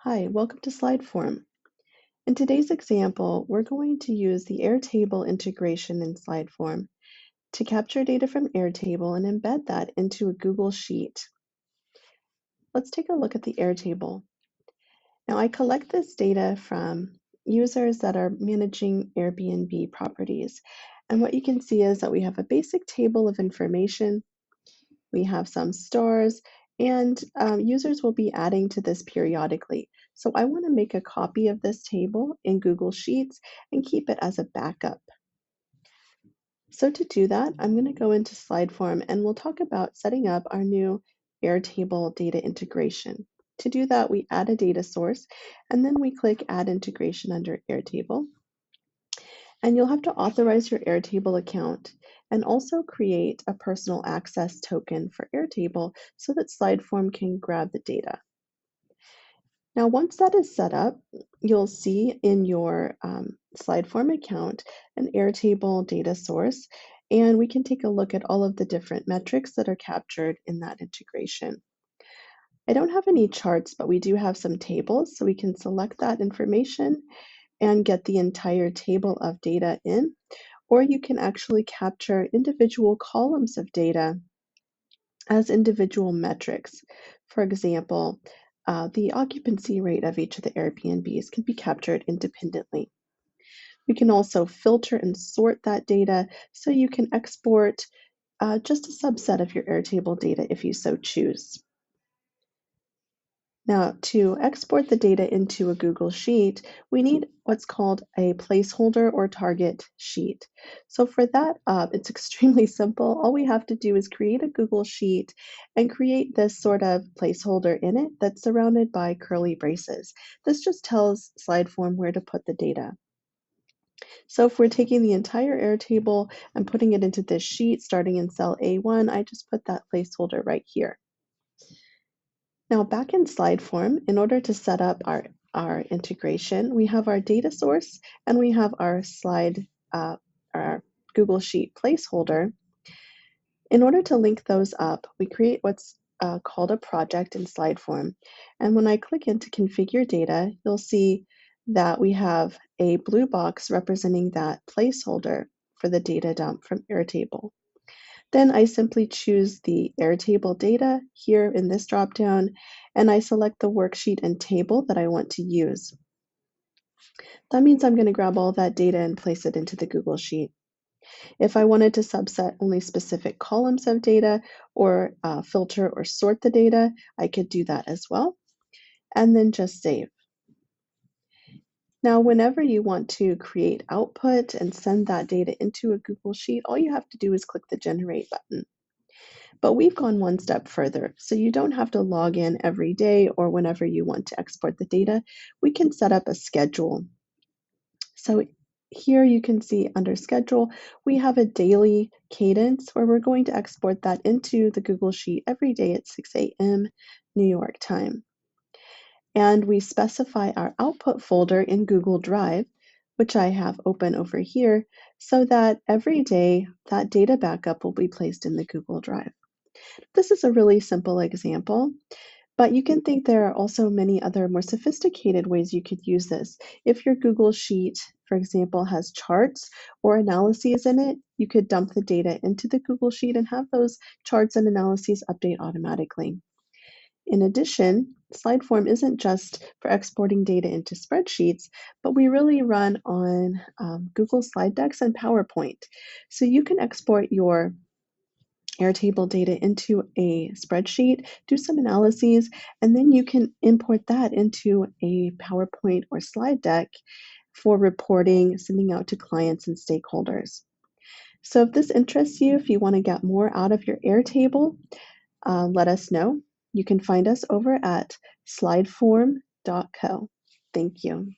Hi, welcome to SlideForm. In today's example, we're going to use the Airtable integration in SlideForm to capture data from Airtable and embed that into a Google Sheet. Let's take a look at the Airtable. Now, I collect this data from users that are managing Airbnb properties. And what you can see is that we have a basic table of information. We have some stars, and users will be adding to this periodically. So I want to make a copy of this table in Google Sheets and keep it as a backup. So to do that, I'm going to go into SlideForm and we'll talk about setting up our new Airtable data integration. To do that, we add a data source and then we click Add Integration under Airtable. And you'll have to authorize your Airtable account and also create a personal access token for Airtable so that SlideForm can grab the data. Now, once that is set up, you'll see in your SlideForm account an Airtable data source, and we can take a look at all of the different metrics that are captured in that integration. I don't have any charts, but we do have some tables, so we can select that information and get the entire table of data in, or you can actually capture individual columns of data as individual metrics. For example, the occupancy rate of each of the Airbnbs can be captured independently. We can also filter and sort that data so you can export just a subset of your Airtable data if you so choose. Now, to export the data into a Google Sheet, we need what's called a placeholder or target sheet. So for that, it's extremely simple. All we have to do is create a Google Sheet and create this sort of placeholder in it that's surrounded by curly braces. This just tells SlideForm where to put the data. So if we're taking the entire Airtable and putting it into this sheet starting in cell A1, I just put that placeholder right here. Now back in SlideForm, in order to set up our integration, we have our data source and we have our our Google Sheet placeholder. In order to link those up, we create what's called a project in SlideForm. And when I click into Configure Data, you'll see that we have a blue box representing that placeholder for the data dump from Airtable. Then I simply choose the Airtable data here in this dropdown, and I select the worksheet and table that I want to use. That means I'm going to grab all that data and place it into the Google Sheet. If I wanted to subset only specific columns of data or filter or sort the data, I could do that as well, and then just save. Now, whenever you want to create output and send that data into a Google Sheet, all you have to do is click the Generate button. But we've gone one step further, so you don't have to log in every day or whenever you want to export the data. We can set up a schedule. So here you can see under schedule, we have a daily cadence where we're going to export that into the Google Sheet every day at 6 a.m. New York time. And we specify our output folder in Google Drive, which I have open over here, so that every day that data backup will be placed in the Google Drive. This is a really simple example, but you can think there are also many other more sophisticated ways you could use this. If your Google Sheet, for example, has charts or analyses in it, you could dump the data into the Google Sheet and have those charts and analyses update automatically. In addition, SlideForm isn't just for exporting data into spreadsheets, but we really run on Google Slide Decks and PowerPoint. So you can export your Airtable data into a spreadsheet, do some analyses, and then you can import that into a PowerPoint or slide deck for reporting, sending out to clients and stakeholders. So if this interests you, if you want to get more out of your Airtable, let us know. You can find us over at slideform.co. Thank you.